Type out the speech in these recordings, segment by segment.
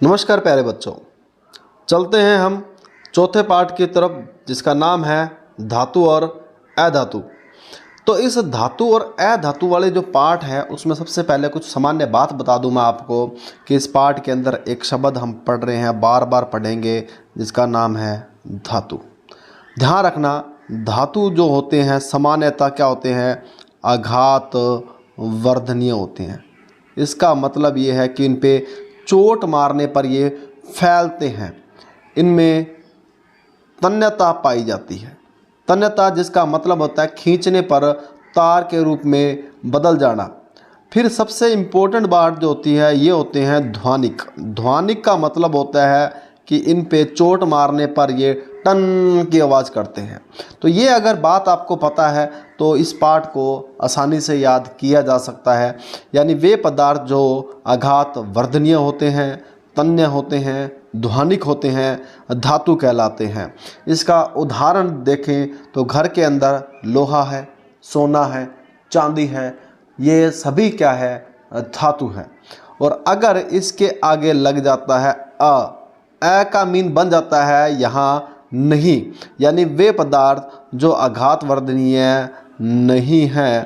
नमस्कार प्यारे बच्चों, चलते हैं हम चौथे पाठ की तरफ जिसका नाम है धातु और अधातु। तो इस धातु और अधातु वाले जो पाठ है उसमें सबसे पहले कुछ सामान्य बात बता दूं मैं आपको कि इस पाठ के अंदर एक शब्द हम पढ़ रहे हैं, बार बार पढ़ेंगे, जिसका नाम है धातु। ध्यान रखना, धातु जो होते हैं सामान्यतः क्या होते हैं, आघात वर्धनीय होते हैं। इसका मतलब ये है कि इन पे चोट मारने पर ये फैलते हैं, इनमें तन्यता पाई जाती है। तन्यता जिसका मतलब होता है खींचने पर तार के रूप में बदल जाना। फिर सबसे इम्पोर्टेंट बात जो होती है ये होते हैं ध्वनिक। ध्वनिक का मतलब होता है कि इन पे चोट मारने पर ये टन की आवाज़ करते हैं। तो ये अगर बात आपको पता है तो इस पाठ को आसानी से याद किया जा सकता है। यानी वे पदार्थ जो आघात वर्धनीय होते हैं, तन्य होते हैं, ध्वनिक होते हैं, धातु कहलाते हैं। इसका उदाहरण देखें तो घर के अंदर लोहा है, सोना है, चांदी है, ये सभी क्या है, धातु है। और अगर इसके आगे लग जाता है अ का मीन बन जाता है यहाँ नहीं, यानी वे पदार्थ जो आघात वर्धनीय नहीं है,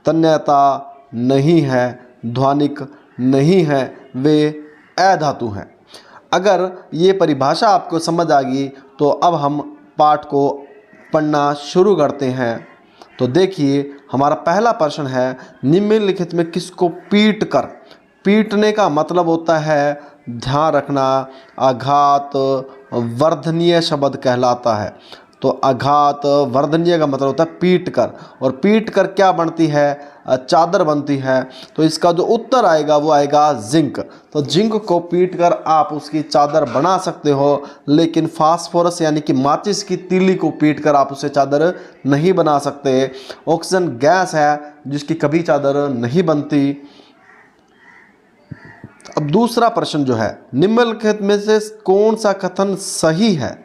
तन्यता नहीं है, ध्वनिक नहीं है, वे अधातु हैं। अगर ये परिभाषा आपको समझ आ गई तो अब हम पाठ को पढ़ना शुरू करते हैं। तो देखिए, हमारा पहला प्रश्न है, निम्नलिखित में किसको पीट कर। पीटने का मतलब होता है, ध्यान रखना, आघात वर्धनीय शब्द कहलाता है। तो आघात वर्धनीय का मतलब होता है पीट कर, और पीट कर क्या बनती है, चादर बनती है। तो इसका जो उत्तर आएगा वो आएगा जिंक। तो जिंक को पीट कर आप उसकी चादर बना सकते हो, लेकिन फास्फोरस यानी कि माचिस की तीली को पीट कर आप उससे चादर नहीं बना सकते। ऑक्सीजन गैस है जिसकी कभी चादर नहीं बनती। अब दूसरा प्रश्न जो है, निम्नलिखित में से कौन सा कथन सही है।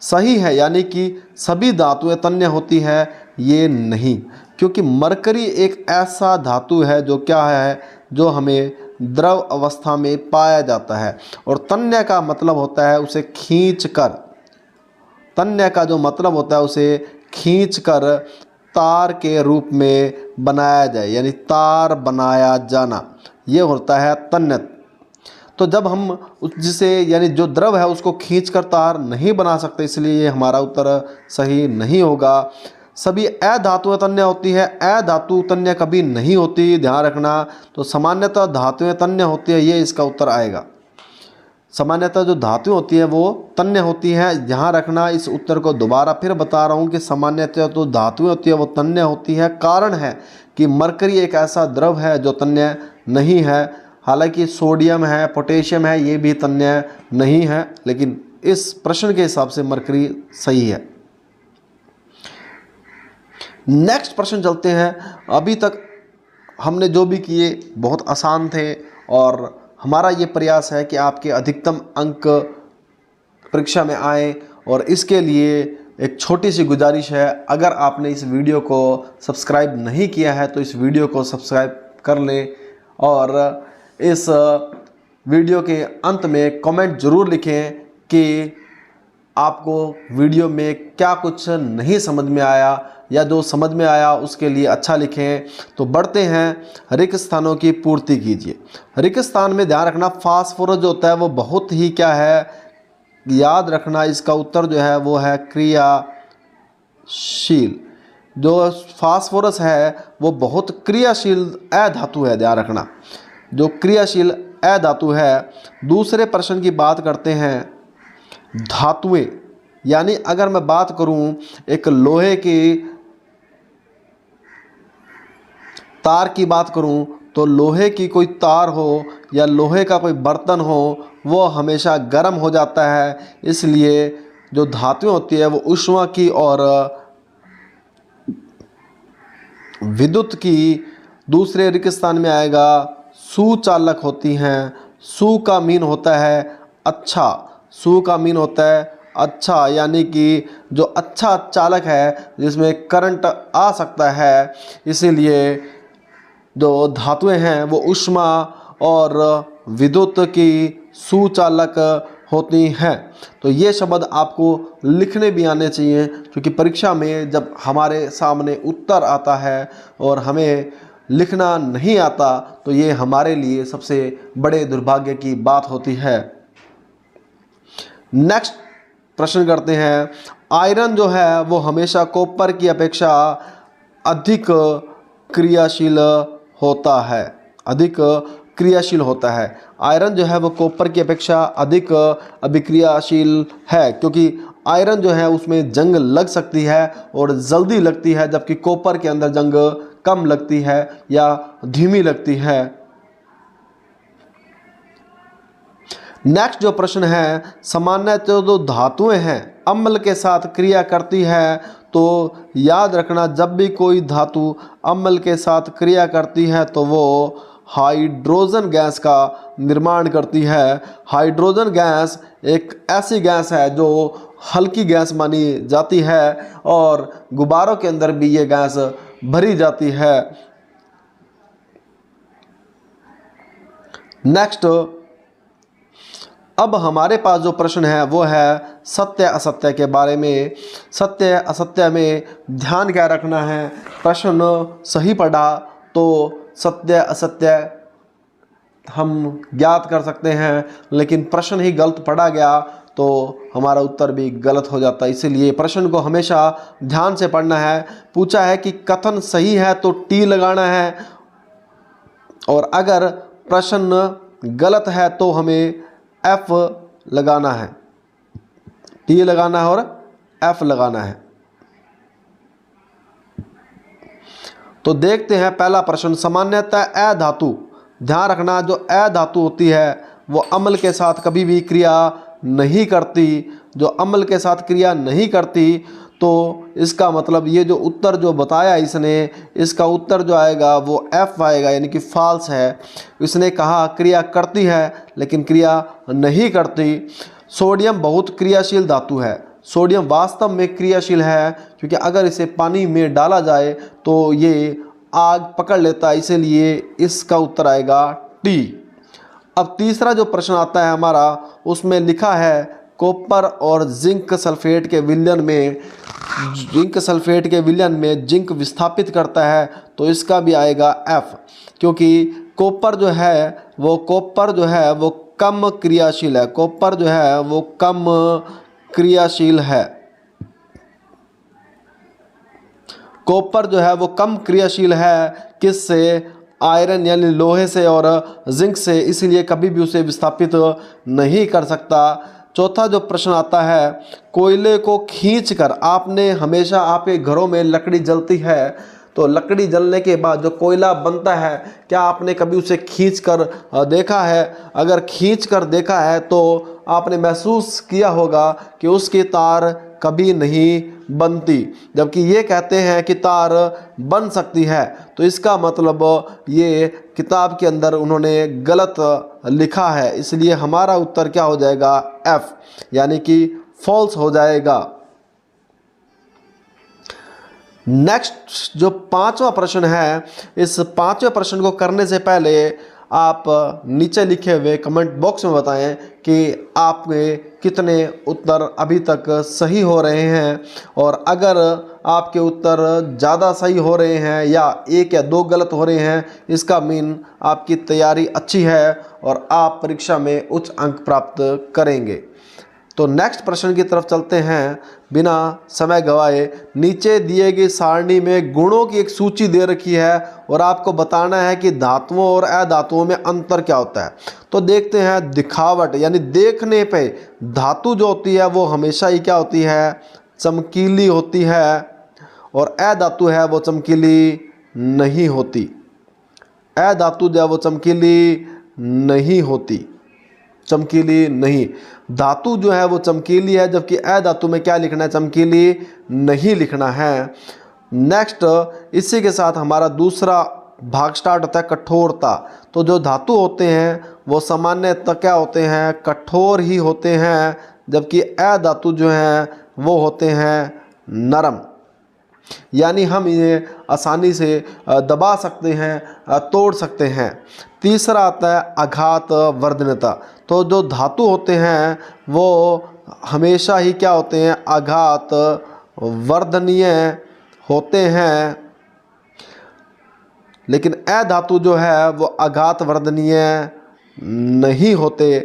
सही है यानी कि सभी धातुएं तन्य होती है, ये नहीं, क्योंकि मरकरी एक ऐसा धातु है जो क्या है, जो हमें द्रव अवस्था में पाया जाता है। और तन्य का मतलब होता है उसे खींच कर, तन्य का जो मतलब होता है उसे खींच कर तार के रूप में बनाया जाए, यानी तार बनाया जाना, ये होता है तन्य। तो जब हम जिसे यानी जो द्रव है उसको खींचकर तार नहीं बना सकते, इसलिए ये हमारा उत्तर सही नहीं होगा। सभी अधातुएं तन्य होती है, अधातु तन्य कभी नहीं होती, ध्यान रखना। तो सामान्यतः धातुएं तन्य होती है, ये इसका उत्तर आएगा। सामान्यतः जो धातुएं होती है वो तन्य होती हैं। ध्यान रखना, इस उत्तर को दोबारा फिर बता रहा हूँ कि सामान्यतः तो धातुएं होती है वो तन्य होती है। कारण है कि मरकरी एक ऐसा द्रव है जो तन्य नहीं है। हालांकि सोडियम है, पोटेशियम है, ये भी तन्य नहीं है, लेकिन इस प्रश्न के हिसाब से मरकरी सही है। नेक्स्ट प्रश्न चलते हैं। अभी तक हमने जो भी किए बहुत आसान थे, और हमारा ये प्रयास है कि आपके अधिकतम अंक परीक्षा में आए। और इसके लिए एक छोटी सी गुजारिश है, अगर आपने इस वीडियो को सब्सक्राइब नहीं किया है तो इस वीडियो को सब्सक्राइब कर लें, और इस वीडियो के अंत में कमेंट ज़रूर लिखें कि आपको वीडियो में क्या कुछ नहीं समझ में आया, या जो समझ में आया उसके लिए अच्छा लिखें। तो बढ़ते हैं, रिक्त स्थानों की पूर्ति कीजिए। रिक्त स्थान में ध्यान रखना, फास्फोरस जो होता है वो बहुत ही क्या है, याद रखना, इसका उत्तर जो है वो है क्रियाशील। जो फास्फोरस है वो बहुत क्रियाशील अधातु है, ध्यान रखना, जो क्रियाशील अधातु है। दूसरे प्रश्न की बात करते हैं, धातुएं, यानी अगर मैं बात करूं एक लोहे की तार की बात करूं, तो लोहे की कोई तार हो या लोहे का कोई बर्तन हो वो हमेशा गर्म हो जाता है। इसलिए जो धातुएं होती है वो ऊष्मा की और विद्युत की दूसरे रिक्त स्थान में आएगा, सुचालक होती हैं। सु का मीन होता है अच्छा, सु का मीन होता है अच्छा, यानी कि जो अच्छा चालक है जिसमें करंट आ सकता है। इसीलिए जो धातुएं हैं वो ऊष्मा और विद्युत की सुचालक होती हैं। तो ये शब्द आपको लिखने भी आने चाहिए, क्योंकि परीक्षा में जब हमारे सामने उत्तर आता है और हमें लिखना नहीं आता तो ये हमारे लिए सबसे बड़े दुर्भाग्य की बात होती है। नेक्स्ट प्रश्न करते हैं। आयरन जो है वो हमेशा कॉपर की अपेक्षा अधिक क्रियाशील होता है। अधिक क्रियाशील होता है। आयरन जो है वो कॉपर की अपेक्षा अधिक अभिक्रियाशील है, क्योंकि आयरन जो है उसमें जंग लग सकती है और जल्दी लगती है, जबकि कॉपर के अंदर जंग कम लगती है या धीमी लगती है। नेक्स्ट जो प्रश्न है, सामान्यतः जो धातुएं हैं अम्ल के साथ क्रिया करती है, तो याद रखना जब भी कोई धातु अम्ल के साथ क्रिया करती है तो वो हाइड्रोजन गैस का निर्माण करती है। हाइड्रोजन गैस एक ऐसी गैस है जो हल्की गैस मानी जाती है और गुब्बारों के अंदर भी ये गैस भरी जाती है। नेक्स्ट अब हमारे पास जो प्रश्न है वो है सत्य असत्य के बारे में। सत्य असत्य में ध्यान क्या रखना है, प्रश्न सही पढ़ा तो सत्य असत्य हम ज्ञात कर सकते हैं, लेकिन प्रश्न ही गलत पढ़ा गया तो हमारा उत्तर भी गलत हो जाता है। इसीलिए प्रश्न को हमेशा ध्यान से पढ़ना है। पूछा है कि कथन सही है तो टी लगाना है, और अगर प्रश्न गलत है तो हमें एफ लगाना है। टी लगाना है और एफ लगाना है। तो देखते हैं पहला प्रश्न। सामान्यतः अधातु, ध्यान रखना जो अधातु होती है वो अम्ल के साथ कभी भी क्रिया नहीं करती। जो अम्ल के साथ क्रिया नहीं करती तो इसका मतलब ये जो उत्तर जो बताया इसने, इसका उत्तर जो आएगा वो एफ आएगा, यानी कि फॉल्स है। इसने कहा क्रिया करती है लेकिन क्रिया नहीं करती। सोडियम बहुत क्रियाशील धातु है। सोडियम वास्तव में क्रियाशील है, क्योंकि अगर इसे पानी में डाला जाए तो ये आग पकड़ लेता है, इसीलिए इसका उत्तर आएगा टी। अब तीसरा जो प्रश्न आता है हमारा, उसमें लिखा है कॉपर और जिंक सल्फेट के विलयन में, जिंक सल्फेट के विलयन में जिंक विस्थापित करता है, तो इसका भी आएगा एफ, क्योंकि कॉपर जो है वो कम क्रियाशील है। कॉपर जो है वो कम क्रियाशील है। कॉपर जो है वो कम क्रियाशील है, किससे? आयरन यानी लोहे से और जिंक से, इसलिए कभी भी उसे विस्थापित नहीं कर सकता। चौथा जो प्रश्न आता है, कोयले को खींचकर, आपने हमेशा आपके घरों में लकड़ी जलती है, तो लकड़ी जलने के बाद जो कोयला बनता है, क्या आपने कभी उसे खींचकर देखा है? अगर खींचकर देखा है तो आपने महसूस किया होगा कि उसकी तार कभी नहीं बनती, जबकि ये कहते हैं कि तार बन सकती है। तो इसका मतलब ये किताब के अंदर उन्होंने गलत लिखा है, इसलिए हमारा उत्तर क्या हो जाएगा? एफ, यानी कि फॉल्स हो जाएगा। नेक्स्ट जो पांचवा प्रश्न है, इस पांचवें प्रश्न को करने से पहले आप नीचे लिखे हुए कमेंट बॉक्स में बताएं कि आपके कितने उत्तर अभी तक सही हो रहे हैं, और अगर आपके उत्तर ज़्यादा सही हो रहे हैं या एक या दो गलत हो रहे हैं, इसका मीन आपकी तैयारी अच्छी है और आप परीक्षा में उच्च अंक प्राप्त करेंगे। तो नेक्स्ट प्रश्न की तरफ चलते हैं बिना समय गवाए। नीचे दिए गई सारणी में गुणों की एक सूची दे रखी है और आपको बताना है कि धातुओं और अधातुओं में अंतर क्या होता है। तो देखते हैं। दिखावट यानी देखने पे धातु जो होती है वो हमेशा ही क्या होती है? चमकीली होती है, और अधातु है वो चमकीली नहीं होती। अधातु जो है वो चमकीली नहीं होती, चमकीली नहीं। धातु जो है वो चमकीली है, जबकि अधातु में क्या लिखना है? चमकीली नहीं लिखना है। नेक्स्ट, इसी के साथ हमारा दूसरा भाग स्टार्ट होता है, कठोरता। तो जो धातु होते हैं वो सामान्यतः क्या होते हैं? कठोर ही होते हैं, जबकि अधातु जो हैं वो होते हैं नरम, यानी हम इन्हें आसानी से दबा सकते हैं, तोड़ सकते हैं। तीसरा आता है आघात वर्धनता। तो जो धातु होते हैं वो हमेशा ही क्या होते हैं, आघात वर्धनीय होते हैं, लेकिन अधातु जो है वो आघात वर्धनीय नहीं होते।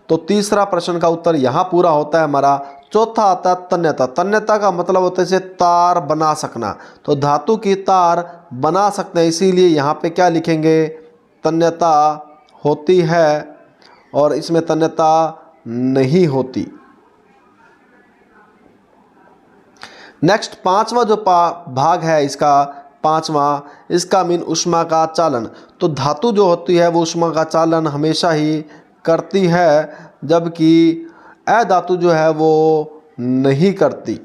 तो तीसरा प्रश्न का उत्तर यहाँ पूरा होता है हमारा। चौथा आता है तन्यता। तन्यता का मतलब होता है जैसे तार बना सकना, तो धातु की तार बना सकते हैं, इसीलिए यहाँ पे क्या लिखेंगे, तन्यता होती है, और इसमें तन्यता नहीं होती। नेक्स्ट पांचवा जो भाग है इसका, पांचवा, इसका मीन ऊष्मा का चालन। तो धातु जो होती है वो ऊष्मा का चालन हमेशा ही करती है, जबकि अधातु जो है वो नहीं करती।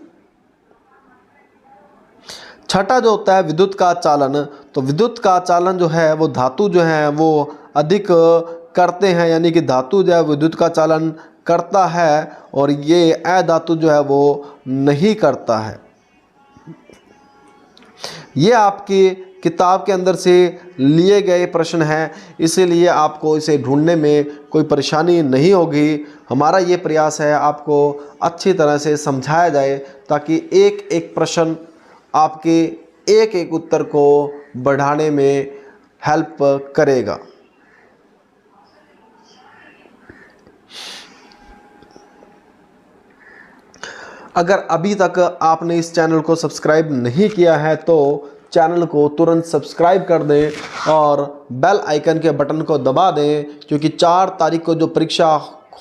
छठा जो होता है विद्युत का चालन। तो विद्युत का चालन जो है वो धातु जो है वो अधिक करते हैं, यानी कि धातु जो है विद्युत का चालन करता है, और ये अधातु जो है वो नहीं करता है। ये आपकी किताब के अंदर से लिए गए प्रश्न हैं, इसीलिए आपको इसे ढूंढने में कोई परेशानी नहीं होगी। हमारा ये प्रयास है आपको अच्छी तरह से समझाया जाए, ताकि एक एक प्रश्न आपके एक एक उत्तर को बढ़ाने में हेल्प करेगा। अगर अभी तक आपने इस चैनल को सब्सक्राइब नहीं किया है तो चैनल को तुरंत सब्सक्राइब कर दें और बेल आइकन के बटन को दबा दें, क्योंकि 4 तारीख को जो परीक्षा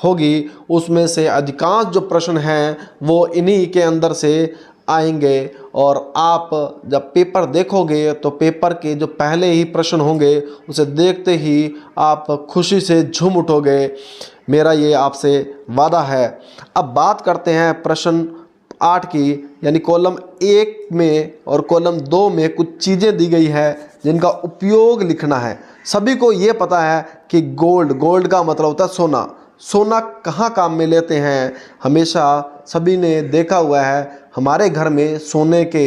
होगी उसमें से अधिकांश जो प्रश्न हैं वो इन्हीं के अंदर से आएंगे, और आप जब पेपर देखोगे तो पेपर के जो पहले ही प्रश्न होंगे उसे देखते ही आप खुशी से झूम उठोगे। मेरा ये आपसे वादा है। अब बात करते हैं प्रश्न 8 की, यानी कॉलम 1 में और कॉलम 2 में कुछ चीज़ें दी गई है जिनका उपयोग लिखना है। सभी को ये पता है कि गोल्ड का मतलब होता है सोना। सोना कहाँ काम में लेते हैं, हमेशा सभी ने देखा हुआ है हमारे घर में सोने के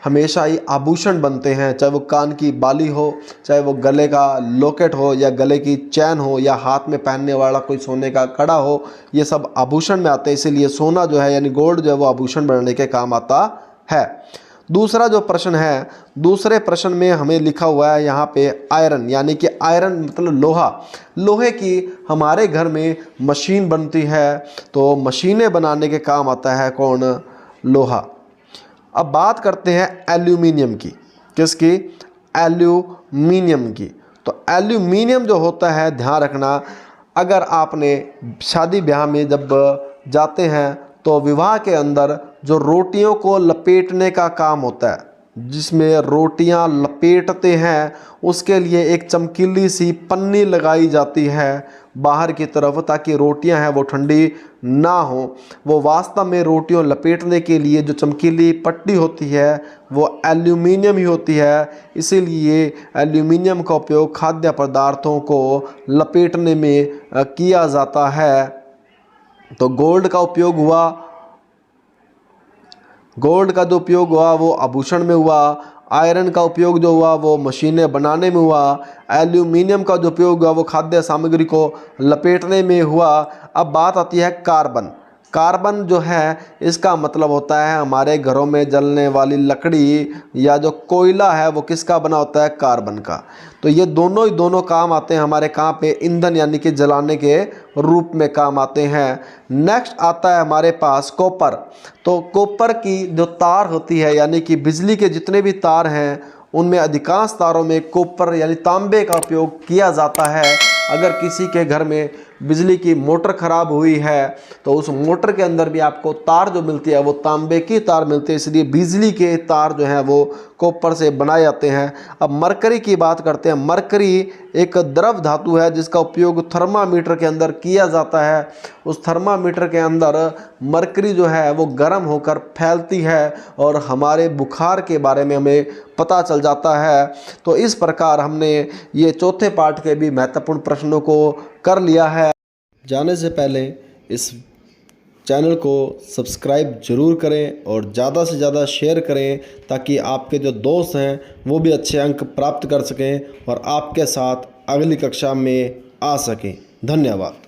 हमेशा ही आभूषण बनते हैं, चाहे वो कान की बाली हो, चाहे वो गले का लॉकेट हो, या गले की चैन हो, या हाथ में पहनने वाला कोई सोने का कड़ा हो, ये सब आभूषण में आते हैं। इसीलिए सोना जो है यानी गोल्ड जो है वो आभूषण बनाने के काम आता है। दूसरा जो प्रश्न है, दूसरे प्रश्न में हमें लिखा हुआ है यहाँ पे आयरन, यानी कि आयरन मतलब लोहा। लोहे की हमारे घर में मशीन बनती है, तो मशीनें बनाने के काम आता है कौन, लोहा। अब बात करते हैं एल्यूमिनियम की। किसकी, एल्यूमिनियम की। तो एल्यूमिनियम जो होता है, ध्यान रखना, अगर आपने शादी ब्याह में जब जाते हैं तो विवाह के अंदर जो रोटियों को लपेटने का काम होता है, जिसमें रोटियां लपेटते हैं, उसके लिए एक चमकीली सी पन्नी लगाई जाती है बाहर की तरफ, ताकि रोटियां हैं वो ठंडी ना हो। वो वास्तव में रोटियों लपेटने के लिए जो चमकीली पट्टी होती है वो एल्यूमिनियम ही होती है। इसीलिए एल्यूमिनियम का उपयोग खाद्य पदार्थों को लपेटने में किया जाता है। तो गोल्ड का उपयोग हुआ, गोल्ड का जो उपयोग हुआ वो आभूषण में हुआ, आयरन का उपयोग जो हुआ वो मशीनें बनाने में हुआ, एल्यूमिनियम का जो उपयोग हुआ वो खाद्य सामग्री को लपेटने में हुआ। अब बात आती है कार्बन। कार्बन जो है इसका मतलब होता है हमारे घरों में जलने वाली लकड़ी या जो कोयला है वो किसका बना होता है, कार्बन का। तो ये दोनों ही दोनों काम आते हैं हमारे कहाँ पे, ईंधन यानी कि जलाने के रूप में काम आते हैं। नेक्स्ट आता है हमारे पास कॉपर। तो कॉपर की जो तार होती है, यानी कि बिजली के जितने भी तार हैं उनमें अधिकांश तारों में कॉपर यानी तांबे का उपयोग किया जाता है। अगर किसी के घर में बिजली की मोटर ख़राब हुई है तो उस मोटर के अंदर भी आपको तार जो मिलती है वो तांबे की तार मिलती है, इसलिए बिजली के तार जो हैं वो कॉपर से बनाए जाते हैं। अब मरकरी की बात करते हैं। मरकरी एक द्रव धातु है जिसका उपयोग थर्मामीटर के अंदर किया जाता है। उस थर्मामीटर के अंदर मरकरी जो है वो गर्म होकर फैलती है और हमारे बुखार के बारे में हमें पता चल जाता है। तो इस प्रकार हमने ये चौथे पार्ट के भी महत्वपूर्ण प्रश्नों को कर लिया है। जाने से पहले इस चैनल को सब्सक्राइब ज़रूर करें और ज़्यादा से ज़्यादा शेयर करें, ताकि आपके जो दोस्त हैं वो भी अच्छे अंक प्राप्त कर सकें और आपके साथ अगली कक्षा में आ सकें। धन्यवाद।